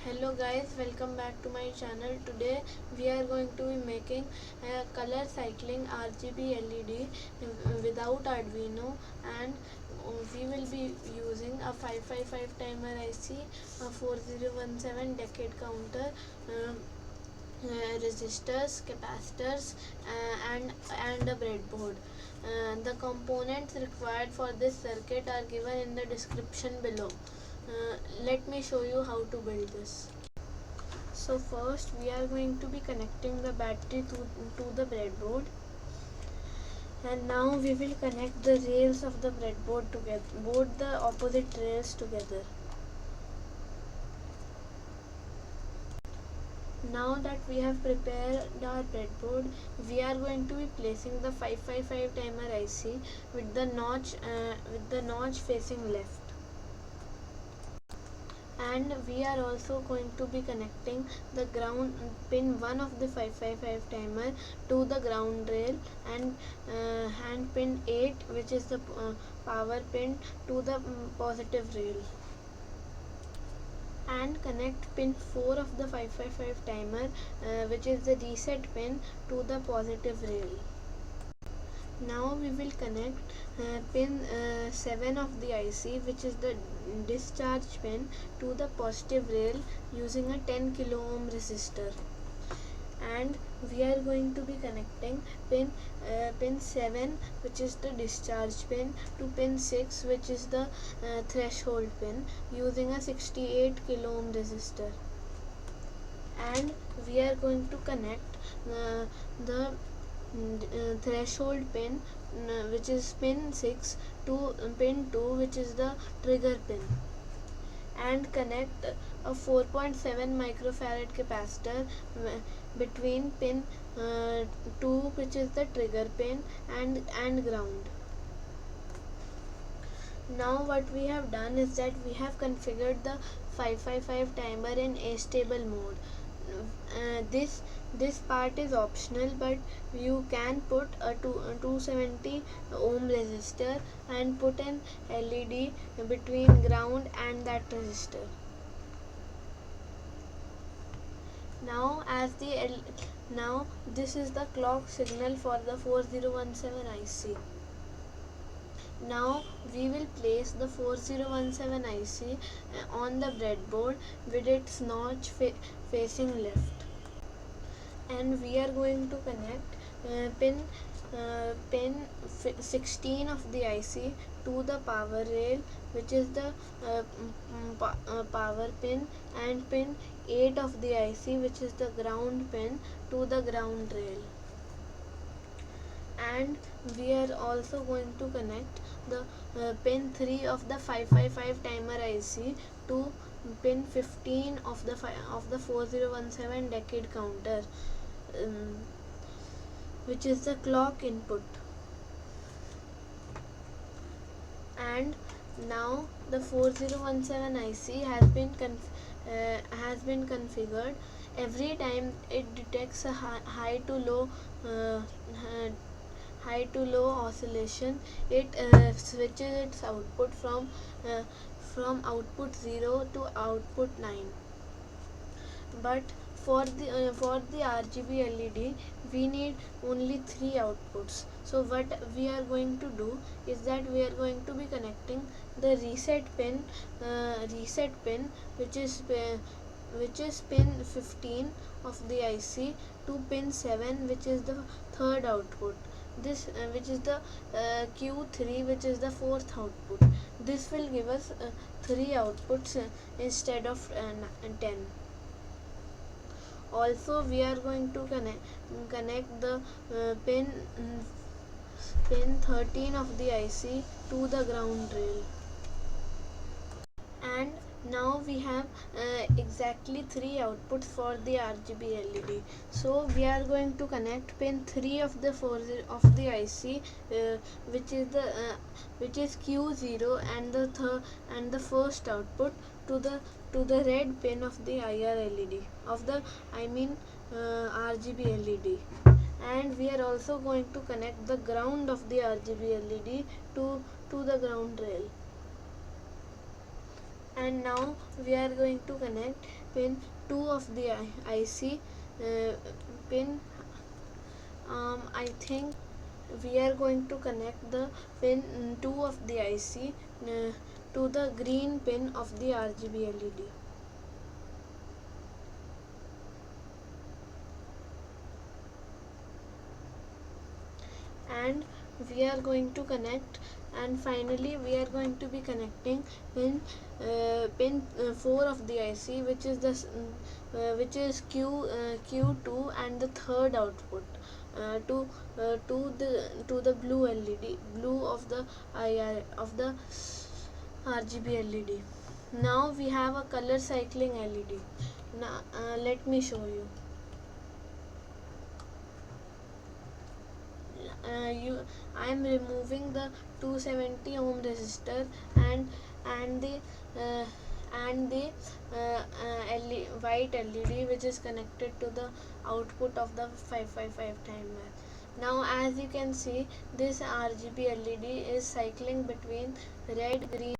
Hello guys, welcome back to my channel. Today we are going to be making a color cycling RGB LED without Arduino, and we will be using a 555 timer IC, a 4017 decade counter, resistors, capacitors, and a breadboard. The components required for this circuit are given in the description below. Let me show you how to build this. So first we are going to be connecting the battery to the breadboard, and now we will connect the rails of the breadboard together, both the opposite rails together. Now that we have prepared our breadboard, we are going to be placing the 555 timer IC with the notch facing left. And we are also going to be connecting the ground pin 1 of the 555 timer to the ground rail, and pin 8, which is the power pin, to the positive rail, and connect pin 4 of the 555 timer, which is the reset pin, to the positive rail. Now we will connect pin 7 of the IC, which is the discharge pin, to the positive rail using a 10 kilo ohm resistor. And we are going to be connecting pin 7, which is the discharge pin, to pin 6, which is the threshold pin, using a 68 kilo ohm resistor. And we are going to connect the threshold pin, which is pin 6, to pin 2, which is the trigger pin, and connect a 4.7 microfarad capacitor between pin 2, which is the trigger pin, and ground. Now what we have done is that we have configured the 555 timer in astable mode. This part is optional, but you can put a 270 ohm resistor and put an LED between ground and that resistor. Now this is the clock signal for the 4017 IC. Now we will place the 4017 IC on the breadboard with its notch facing left, and we are going to connect pin 16 of the IC to the power rail, which is the power pin, and pin 8 of the IC, which is the ground pin, to the ground rail. And we are also going to connect the pin 3 of the 555 timer IC to pin 15 of the 4017 decade counter, which is the clock input. And now the 4017 IC has been configured. Every time it detects a high to low oscillation, it switches its output from output 0 to output 9. But for the RGB LED, we need only 3 outputs. So what we are going to do is that we are going to be connecting the reset pin, which is pin 15 of the IC, to pin 7, which is the third output. This which is the Q3, which is the fourth output. This will give us 3 outputs instead of 10. Also, we are going to connect the pin 13 of the IC to the ground rail. And now we have exactly 3 outputs for the RGB LED. So we are going to connect pin 3 of the IC, which is Q0, and the first output, to the red pin of the IR LED RGB LED. And we are also going to connect the ground of the RGB LED to the ground rail. And now we are going to connect pin 2 of the IC. Pin I think we are going to connect the pin 2 of the IC to the green pin of the RGB LED. And we are going to connect, and finally we are going to be connecting pin 4 of the IC, which is which is Q2 and the third output to the blue LED, blue of the IR of the RGB LED. Now we have a color cycling LED. Now let me show you. I am removing the 270 ohm resistor and the uh, white LED which is connected to the output of the 555 timer. Now as you can see, this RGB LED is cycling between red, green